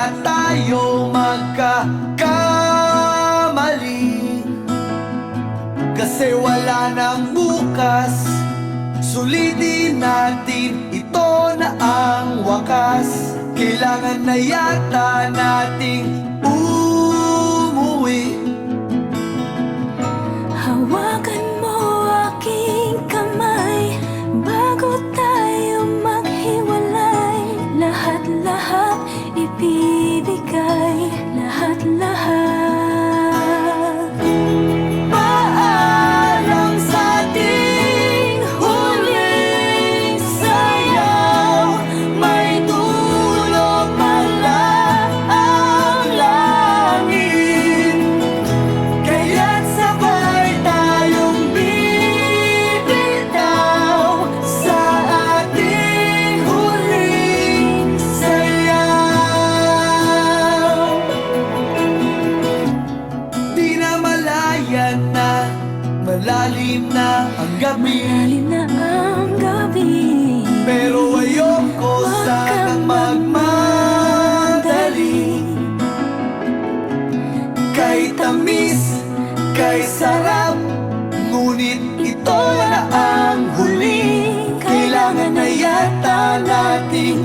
na tayo magkakamali, kasi wala nang bukas. Sulitin natin, ito na ang wakas. Kailangan na yata nating umuwi. Hawakan mo aking kamay bago tayo maghiwalay. Lahat-lahat ibibigay, lahat-lahat. Paalam sa ating huling sayaw. May dulot pala ang langit, kaya't sabay tayong bibitaw sa ating huling sayaw. Di na malayan na, malalim na ang gabi, Lalim na ang gabi, pero ayoko sanang magmadali. Kay tamis, kay sarap, ngunit ito na ang huli. Kailangan na yata nating